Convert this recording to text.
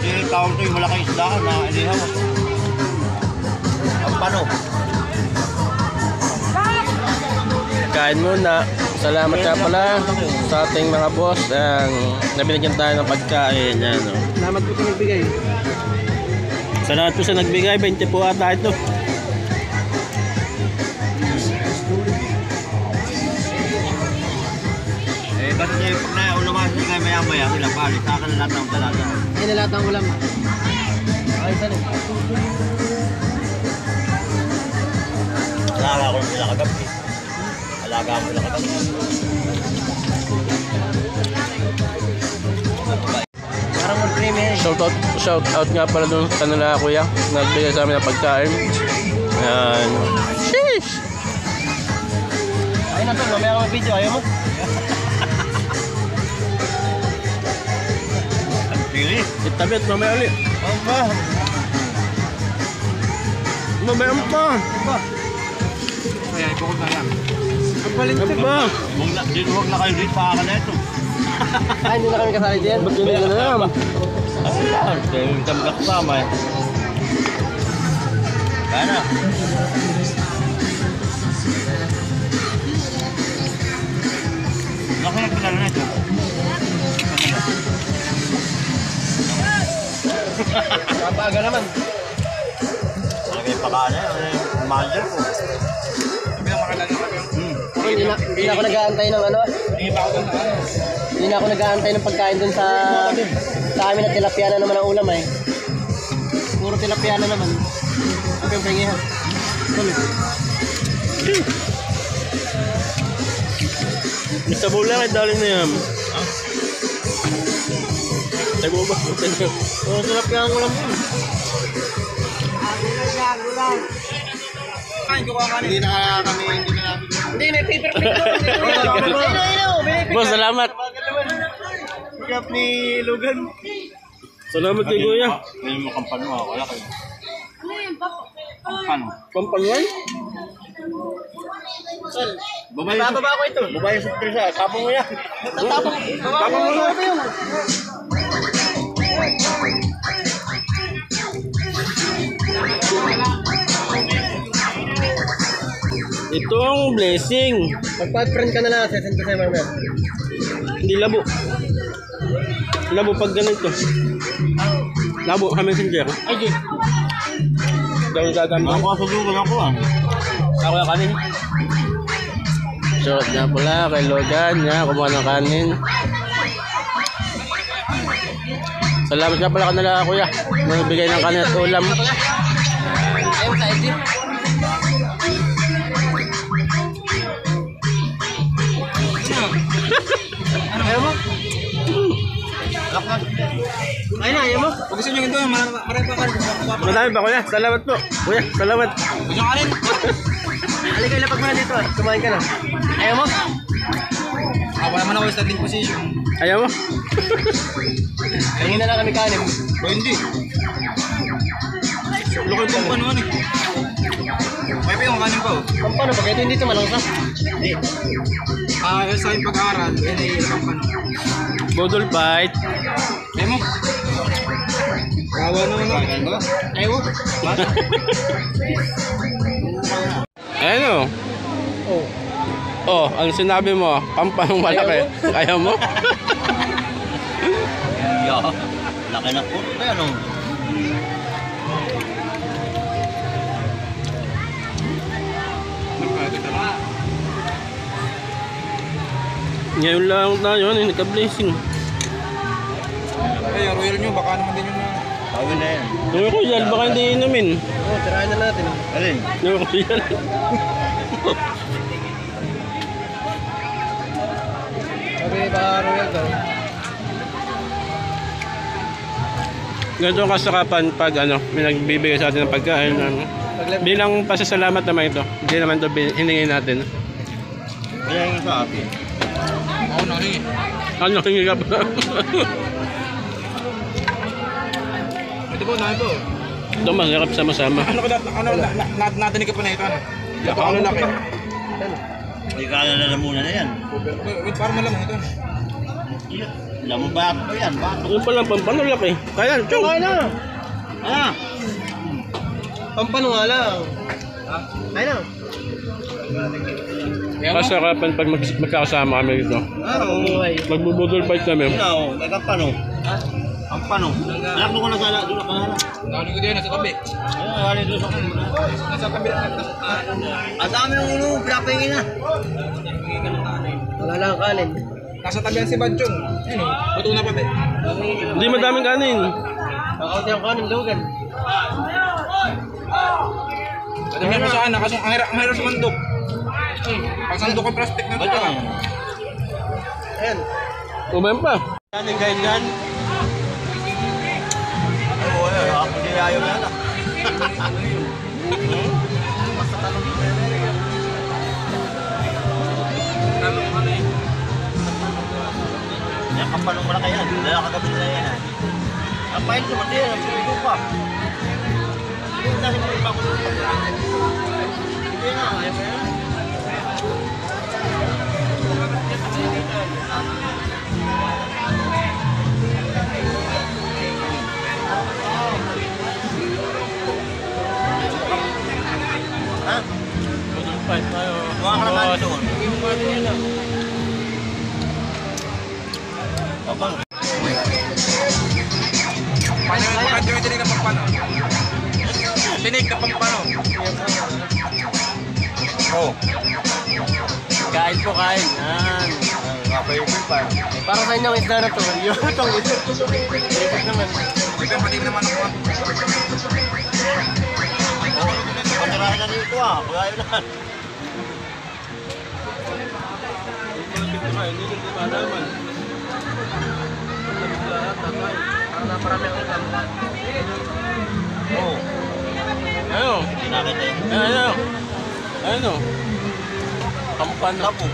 Hindi tawag ito yung malaking isda na inihaw. Ang pano. Kain muna. Salamat nga pala sa ating mga boss. Nabinigyan tayo ng pagkain. Yan, no? Salamat po sa nagbigay. Salamat po sa nagbigay. 20 po ata ito. Ba't pag naulaman siya kayo maya-maya, sila pali, sa akin na lahat ng dalaga. Yan na lahat ng ulam. Ay, saan eh? Alaga ko sila kagabi. Alaga ko sila kagabi. Parang mag-cream eh. Shout out nga pala dun sa kanila kuya. Nagbigay sa amin ng pagkain. Ayan. Sheesh! Ayun na to, mamaya ka mag-video. Ayaw mo? Sige. Itabit, mamaya ulit. Aba. Mamaya pa. Kaya ipukod na yan. Ang baliktad. Aba. Huwag na kayo dito, paaka na ito. Ay, hindi na kami kasali diyan. Ba't yun na lang? Ano yan? Kaya yung kami kasama eh. Kaya na. Laki na pinala na ito. Kapaga naman. Laki yung pakana eh. Manager ko. Hindi na ako nag-aantay ng ano. Hindi na ako nag-aantay ng pagkain dun sa amin na tilapia na naman ang ulam eh. Puro tilapia na naman. Ang pingpingi ha. Isa po lang ay daling na yan. Tayo ba? Puro tilapia ang ulam mo. Hindi na kami, hindi may paper plate doon. Boss, salamat. Pagkap ni Logan. Salamat kay kuya. Ngayon mo kampano ako. Wala kayo. Kampano. Pampangan? Babae Bababa ko ito. Babae sa trisa. Tapong mo yan. Tapang mo na yun. Ito ang blessing. Pag-friend ka na lang, sesend ko sa'yo mamaya. Hindi labo. Labo pag ganito. Labo, messenger. Ay, di. Dahil gagamit. Ako kasudugan ako ah. Ako yung kanin. Short nga pala kay Logan. Nga, kumuha ng kanin. Salamat nga pala kanila kuya. Nagbigay ng kanin at ulam. Ayaw sa edit. Ayaw mo? Ayun na, ayaw mo? Pag gusto nyo ganito, marami pa ka rin. Madami pa kuya. Salamat po. Kuya, salamat. Gusto ka rin? Halika, ilapag mo na dito. Kumain ka na. Ayaw mo? Wala man ako sa starting position. Ayaw mo? Tingin na lang kami kanin. O hindi. Lukay pang panuan eh. May pa yung kanin pa oh. Pampano, pag ito hindi ito malangsa. Hindi. Sa aking pag-aaral, yan ay pampano. Bodol fight. Ayaw mo? Kawa naman ako. Ayaw mo? Ayan o. Oh. Oh, ang sinabi mo, pampanong malaki. Ayaw mo? Yo. Laki na po. Ay ano? Ngayon lang tayo, nagka-blessing. Ay, yung royal nyo, baka naman din yun na. Tawin na yan. Yung ko yan, baka hindi inumin. Oo, tirahin na natin. Alin? Yung ko yan. Sabi, baka royal daw. Ganito ang kasakapan pag ano, may nagbibigay sa atin ng pagkain. Ano. Bilang pasasalamat naman ito. Hindi naman ito hiningin natin. Kaya yung sa akin. Oo, nahingi. Ano, hingi ka pa? Ito po, nahin po. Ito, masarap sama-sama. Natinig ka pa na ito, ano? Ano laki? Hindi ka na muna na yan. Wait, parang malamang ito. Alam mo ba ito yan? Bato. Yung palang pampanulak eh. Kaya, chong! Kaya na. Ah! Pampano nga lang. Kaya na. Kasarapan pag magkakasama kami dito. Umuhay. Magbubudol fight kami. Ikaw, nagkampano. Ang pano. Anak mo ko na sala, doon ako na. Galing ko din, nasa tabi. Ayun, galing doon sa kumuna. Nasa tabi lang. Ang dami ng ulo, pinapahingin na. Wala lang kanin. Nasa tabi si Badjong. Ayun, buto na pa ba? Hindi madaming kanin. Kakaunti ang kanin, lugan. Sabi mo sa anak, kasong ang hirap sa mandok. Pag sandok ang plastic na ito. Ayan. Umayan pa. Kanin kain yan. Ay, wala. Ako di ayaw na lang. Yan, kampanong malaki yan. Dala kagabi na yan. Ang pahin ko, mati yan. Ang pito pa. Hindi na siya iba ko. Hindi na, ayaw na yan. Ha? Budol fight tayo. Mga ka naman doon. Abang. Paano yung mga Badjong tinig na pampano? Tinig na pampano. Oh. Kain po, kain. Yan. Kapayipin pa. Para sa inyo ang isda na to. Yung itong isda. Lipot naman. Ito pati naman ako. Patirahin na dito ah. Kaya yun na. Oh. Ayun. Kinakita yun. Ayun. Ayun o. Kampan na po.